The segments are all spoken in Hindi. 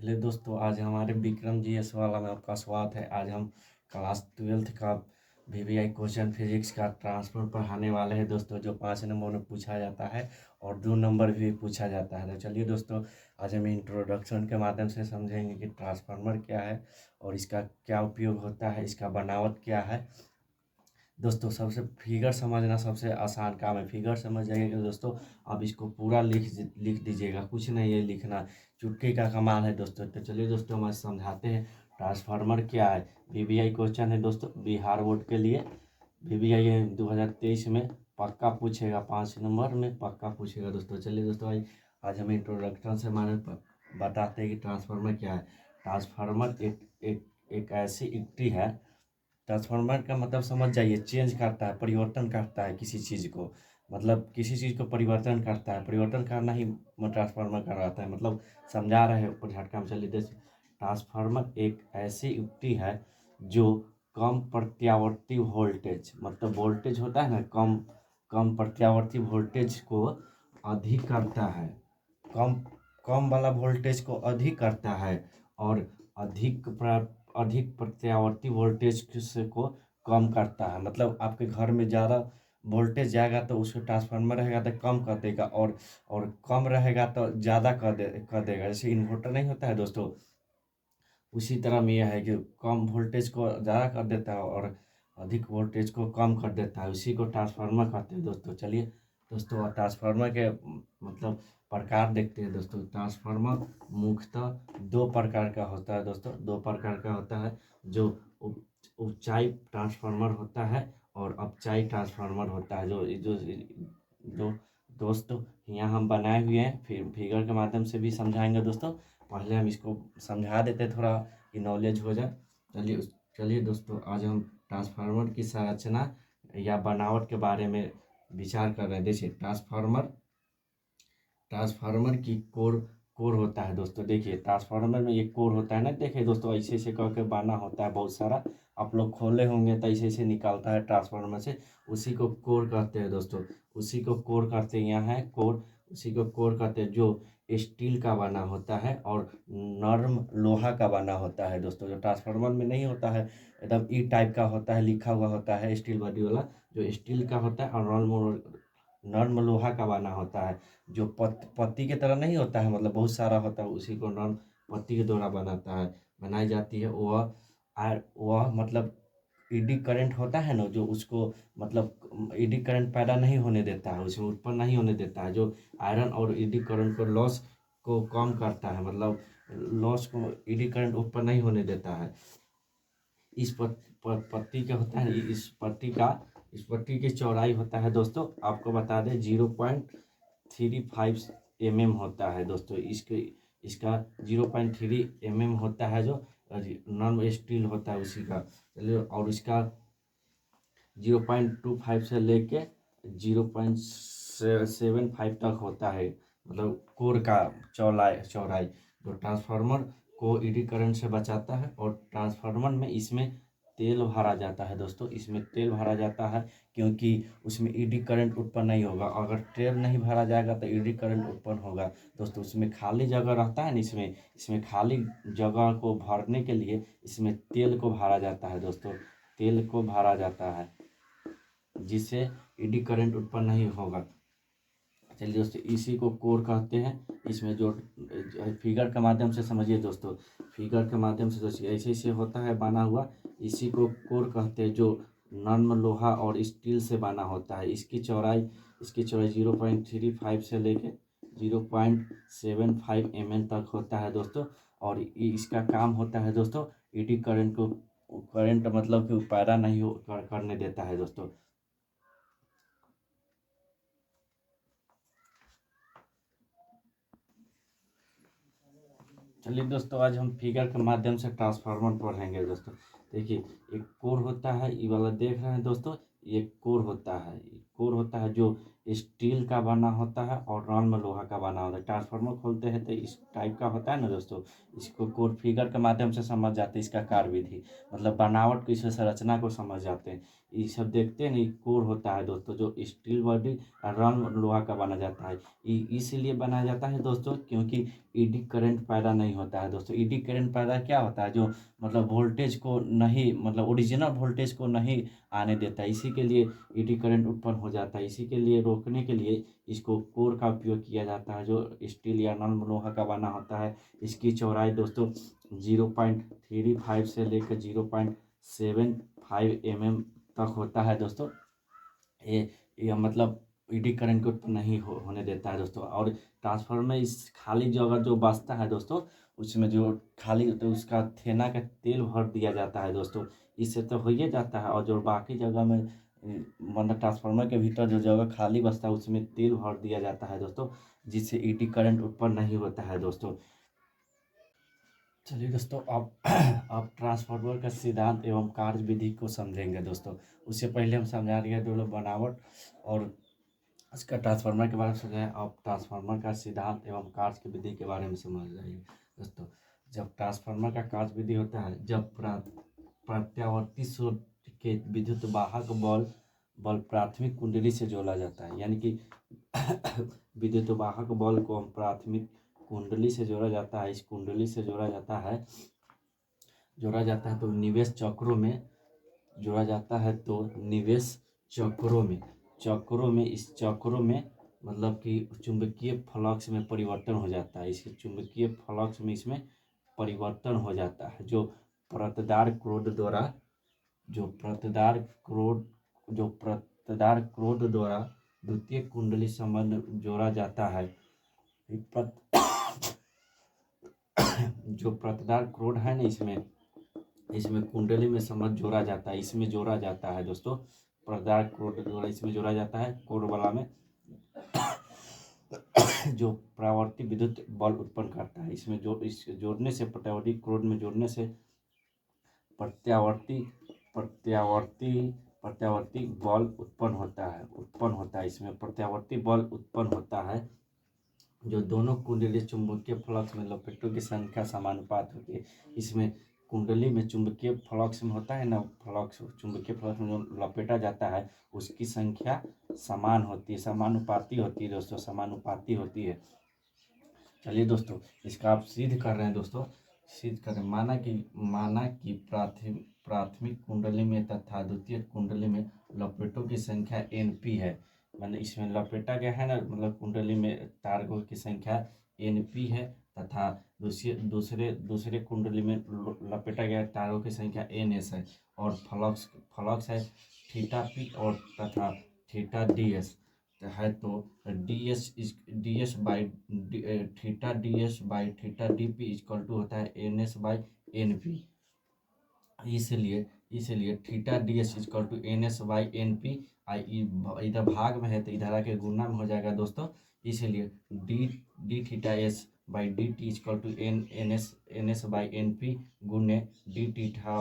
हेलो दोस्तों, आज हमारे विक्रम जीएस वाला में आपका स्वागत है। आज हम क्लास 12th का वीवीआई क्वेश्चन फिजिक्स का ट्रांसफर पढ़ाने वाले हैं दोस्तों, जो 5 नंबर में पूछा जाता है और 2 नंबर भी पूछा जाता है। तो चलिए दोस्तों, आज हम इंट्रोडक्शन के माध्यम से समझेंगे कि ट्रांसफार्मर क्या है और इसका क्या उपयोग होता है, इसका बनावट क्या है। दोस्तों, सबसे फिगर समझना सबसे आसान काम है। फिगर समझ जाइएगा दोस्तों, अब इसको पूरा लिख दीजिएगा, कुछ नहीं है लिखना, चुटकी का कमाल है दोस्तों। तो चलिए दोस्तों, हम आज समझाते हैं ट्रांसफार्मर क्या है। वीवीआई क्वेश्चन है दोस्तों, बिहार बोर्ड के लिए। वीवीआई 2023 में पक्का पूछेगा, 5 नंबर में पक्का पूछेगा दोस्तों। चलिए दोस्तों, आज हम इंट्रोडक्शन से माने बताते हैं कि ट्रांसफार्मर क्या है। ट्रांसफार्मर एक ऐसी युक्ति है। ट्रांसफार्मर का मतलब समझ जाइए, चेंज करता है, परिवर्तन करता है किसी चीज़ को। मतलब किसी चीज़ को परिवर्तन करता है, परिवर्तन करना ही ट्रांसफार्मर कहलाता है। मतलब समझा रहे हैं ऊपर झटका में। चलिए देखिए, ट्रांसफार्मर एक ऐसी युक्ति है जो कम प्रत्यावर्ती वोल्टेज, मतलब वोल्टेज होता है ना, कम कम प्रत्यावर्ती वोल्टेज को अधिक करता है। कम कम वाला वोल्टेज को अधिक करता है और अधिक प्रत्यावर्ती वोल्टेज से को कम करता है। मतलब आपके घर में ज़्यादा वोल्टेज जाएगा तो उसको ट्रांसफार्मर रहेगा तो कम कर देगा, और कम रहेगा तो ज़्यादा कर देगा। जैसे इन्वर्टर नहीं होता है दोस्तों, उसी तरह में यह है कि कम वोल्टेज को ज़्यादा कर देता है और अधिक वोल्टेज को कम कर देता है। उसी को ट्रांसफार्मर कहते हैं दोस्तों। चलिए दोस्तों, ट्रांसफार्मर के मतलब प्रकार देखते हैं दोस्तों। ट्रांसफार्मर मुख्यतः 2 प्रकार का होता है दोस्तों। 2 प्रकार का होता है, जो ऊंचाई ट्रांसफार्मर होता है और अपचाई ट्रांसफार्मर होता है। जो जो जो दोस्तों यहाँ हम बनाए हुए हैं, फिर फिगर के माध्यम से भी समझाएंगे दोस्तों। पहले हम इसको समझा देते थोड़ा कि नॉलेज हो जाए। चलिए दोस्तों, आज हम ट्रांसफार्मर की संरचना या बनावट के बारे में विचार कर रहे हैं। देखिए, ट्रांसफार्मर की कोर होता है दोस्तों। देखिए, ट्रांसफार्मर में एक कोर होता है ना। देखिए दोस्तों, ऐसे ऐसे करके बाना होता है बहुत सारा। आप लोग खोले होंगे तो ऐसे ऐसे निकलता है ट्रांसफार्मर से, उसी को कोर कहते हैं दोस्तों। उसी को कोर कहते हैं, यहाँ है कोर, उसी को कोर कहते हैं, जो स्टील का बना होता है और नर्म लोहा का बना होता है दोस्तों। जो ट्रांसफार्मर में नहीं होता है, एकदम ई टाइप का होता है, लिखा हुआ होता है स्टील बॉडी वाला, जो स्टील का होता है, और नर्म लोहा का बना होता है। जो पत्ती की तरह नहीं होता है, मतलब बहुत सारा होता है, उसी को नॉन पत्ती के द्वारा बनाई जाती है। वह मतलब ईडी करंट होता है ना, जो उसको मतलब ईडी करंट पैदा नहीं होने देता है, उसमें उत्पन्न नहीं होने देता है। जो आयरन और ईडी करंट को लॉस को कम करता है, मतलब लॉस को ईडी करंट उत्पन्न नहीं होने देता है। इस पत्ती का होता है, इस पट्टी की चौड़ाई होता है दोस्तों, आपको बता दें 0.35 mm होता है दोस्तों। इसका 0.3 mm होता है, जो नॉन स्टील होता है उसी का। चलिए, और इसका 0.25 से लेके 0.75 तक होता है, मतलब कोर का चौड़ाई जो ट्रांसफार्मर को ईडी करंट से बचाता है। और ट्रांसफार्मर में इसमें तेल भरा जाता है दोस्तों, इसमें तेल भरा जाता है क्योंकि उसमें ईडी करंट उत्पन्न नहीं होगा। अगर तेल नहीं भरा जाएगा तो ईडी करंट उत्पन्न होगा दोस्तों। उसमें खाली जगह रहता है ना, इसमें खाली जगह को भरने के लिए इसमें तेल को भरा जाता है दोस्तों। तेल को भरा जाता है जिससे ईडी करंट उत्पन्न नहीं होगा। चलिए दोस्तों, इसी को कोर कहते हैं। इसमें जो फिगर के माध्यम से समझिए दोस्तों, फिगर के माध्यम से सोचिए, ऐसे ऐसे होता है बना हुआ, इसी को कोर कहते हैं, जो नर्म लोहा और स्टील से बना होता है। इसकी चौड़ाई 0.35 से लेके 0.75 mm तक होता है दोस्तों। और इसका काम होता है दोस्तों, ईडी करंट मतलब कि पैदा नहीं करने देता है दोस्तों। चलिए दोस्तों, आज हम फिगर के माध्यम से ट्रांसफार्मर पढ़ेंगे दोस्तों। देखिए, एक कोर होता है, ये वाला देख रहे हैं दोस्तों, ये कोर होता है, कोर होता है जो स्टील का बना होता है और रॉड में लोहा का बना होता है। ट्रांसफार्मर खोलते हैं तो इस टाइप का होता है ना दोस्तों। इसको कोड फिगर के माध्यम से समझ जाते हैं, इसका कार्यविधि मतलब बनावट को, इस संरचना को समझ जाते हैं। ये सब देखते हैं ना, ये कोर होता है दोस्तों जो स्टील बॉडी और रॉड लोहा का बना जाता है। इसीलिए बनाया जाता है दोस्तों क्योंकि ईडी करंट पैदा नहीं होता है दोस्तों। ईडी करंट पैदा क्या होता है, जो मतलब वोल्टेज को नहीं, मतलब ओरिजिनल वोल्टेज को नहीं आने देता है, इसी के लिए ईडी करंट उत्पन्न हो जाता है। इसी के लिए रोकने के लिए इसको कोर का उपयोग किया जाता है जो स्टील या नॉन लोहा का बना होता है। इसकी चौड़ाई दोस्तों 0.35 से लेकर 0.75 mm तक होता है दोस्तों। ये मतलब ईडी करंट को उत्पन्न नहीं होने देता है दोस्तों। और ट्रांसफार्मर में इस खाली जगह जो बचता है दोस्तों, उसमें जो खाली तो उसका थेना का तेल भर दिया जाता है दोस्तों। इससे तो हो ही जाता है, और जो बाकी जगह में मतलब ट्रांसफार्मर के भीतर जो जगह खाली बचता है उसमें तेल भर दिया जाता है दोस्तों, जिससे ईडी करंट उत्पन्न नहीं होता है दोस्तों। चलिए दोस्तों, अब ट्रांसफार्मर का सिद्धांत एवं कार्य विधि को समझेंगे दोस्तों। उससे पहले हम समझा रहे हैं दोनों बनावट और इसका ट्रांसफार्मर के बारे में समझाएं। अब ट्रांसफार्मर का सिद्धांत एवं कार्य की विधि के बारे में समझ जाइए दोस्तों। जब ट्रांसफार्मर का कार्य विधि होता है, जब प्रत्यावर्ती स्रोत के विद्युत वाहक बल प्राथमिक कुंडली से जोड़ा जाता है, यानी कि विद्युत वाहक बल को हम प्राथमिक कुंडली से जोड़ा जाता है। इस कुंडली से जोड़ा जाता है तो निवेश चक्रों में जोड़ा जाता है, तो निवेश चक्रों में इस चक्रों में मतलब कि चुंबकीय फ्लक्स में परिवर्तन हो जाता है। इसके चुंबकीय फ्लक्स में इसमें परिवर्तन हो जाता है, जो प्रतदार क्रोध द्वारा द्वितीय कुंडली संबंध जोड़ा जाता है। जो प्रतदार क्रोध है ना, इसमें कुंडली में संबंध जोड़ा जाता है, इसमें जोड़ा जाता है दोस्तों। प्रतदार क्रोध द्वारा इसमें जोड़ा जाता है, कोर वाला में जो परावर्ती विद्युत बल उत्पन्न करता है। इसमें जो इस जोड़ने से प्रत्यावर्ती क्रोध में जोड़ने से प्रत्यावर्ती बल उत्पन्न होता है। इसमें प्रत्यावर्ती बल उत्पन्न होता है, जो दोनों कुंडली चुंबकीय फ्लक्स में लपेटों की संख्या समानुपात होती है। इसमें कुंडली में चुंबकीय फ्लक्स में होता है ना, चुंबकीय फ्लक्स में जो लपेटा जाता है उसकी संख्या समान होती है, समानुपाती होती है दोस्तों, समानुपाती होती है। चलिए दोस्तों, इसका आप सिद्ध कर रहे हैं दोस्तों, सिद्ध करें। माना कि प्राथमिक कुंडली में तथा द्वितीय कुंडली में लपेटों की संख्या NP है। मतलब इसमें लपेटा गया है ना, मतलब कुंडली में तारकों की संख्या NP है, तथा दूसरे कुंडली में लपेटा गया तारों की संख्या NS है, और फ्लक्स है थीटा P और तथा थीटा DS है। तो ds by theta theta DP equal to होता है NS बाई NP। इसलिए theta DS equal to NS by NP। इधर भाग में है तो इधर आके गुणा में हो जाएगा दोस्तों। इसलिए D theta S by D T equal to NS by NP गुणे D theta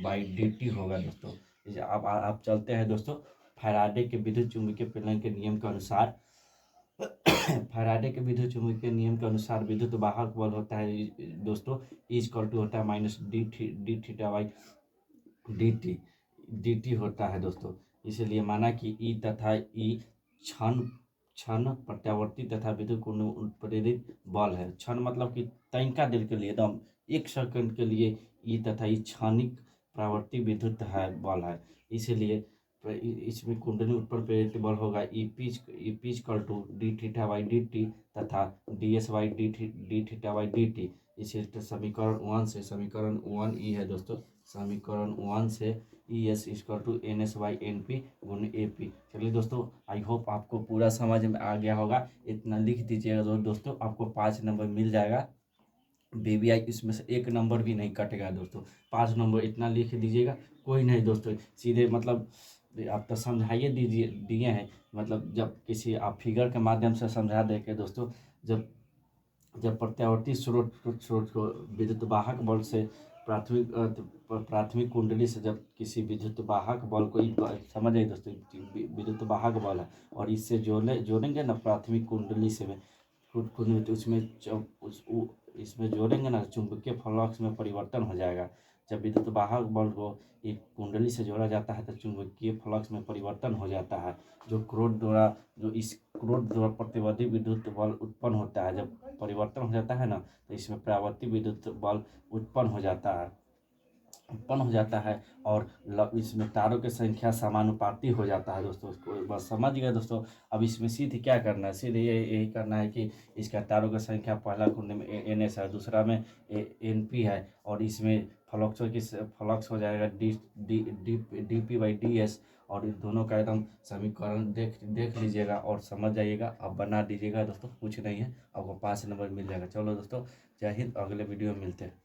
by D T होगा दोस्तों। अब आप चलते हैं दोस्तों फैराडे के विद्युत चुम्बकीय प्रेरण के नियम के अनुसार। फैराडे के विद्युत चुम्बकीय नियम के अनुसार विद्युत वाहक बल होता है दोस्तों, इक्वल टू होता है minus D theta by D T होता है दोस्तों। इसलिए माना कि ई तथा ई क्षण प्रत्यावर्ती तथा विद्युत कुंडली प्रेरित बल है। क्षण मतलब कि तनिका देर के लिए, एकदम 1 सेकंड के लिए ई तथा ई क्षणिक प्रवर्ती विद्युत है बल है। इसलिए इसमें कुंडली उत्पन्न प्रेरित बल होगा E P equal to D theta by D T तथा D S by D theta by D T. इसे समीकरण 1 ई है दोस्तों, समीकरण 1 से E S equal to NS by NP गुण AP। चलिए दोस्तों, आई होप आपको पूरा समझ में आ गया होगा। इतना लिख दीजिएगा दोस्तों, आपको 5 नंबर मिल जाएगा। BBI इसमें से 1 नंबर भी नहीं कटेगा दोस्तों, 5 नंबर इतना लिख दीजिएगा। कोई नहीं दोस्तों, सीधे मतलब आप तो समझाइए दिए हैं, मतलब जब किसी आप फिगर के माध्यम से समझा देंगे दोस्तों। जब प्रत्यावर्ती स्रोत को विद्युत वाहक बल से प्राथमिक कुंडली से जब किसी विद्युत वाहक बल को समझ आइए दोस्तों, विद्युत वाहक बल है और इससे जोड़ेंगे ना प्राथमिक कुंडली से में कुंडली, तो उसमें इसमें जोड़ेंगे ना चुंबकीय फ्लक्स में परिवर्तन हो जाएगा। जब विद्युत वाहक बल को एक कुंडली से जोड़ा जाता है तो चुंबकीय फ्लक्स में परिवर्तन हो जाता है, जो इस क्रोध द्वारा प्रतिवर्ती विद्युत बल उत्पन्न होता है। जब परिवर्तन हो जाता है ना तो इसमें परावर्ती विद्युत बल उत्पन्न हो जाता है और इसमें तारों की संख्या समानुपाती हो जाता है दोस्तों। उसको बस समझ गए दोस्तों। अब इसमें सीधे क्या करना है, सीधे यही करना है कि इसका तारों की संख्या पहला कुंडली में NS है, दूसरा में NP है और इसमें फ्लक्स हो जाएगा dP/ds। और इन दोनों का एकदम समीकरण देख लीजिएगा और समझ जाइएगा। अब बना दीजिएगा दोस्तों, कुछ नहीं है, आपको 5 नंबर मिल जाएगा। चलो दोस्तों, जय हिंद, अगले वीडियो में मिलते हैं।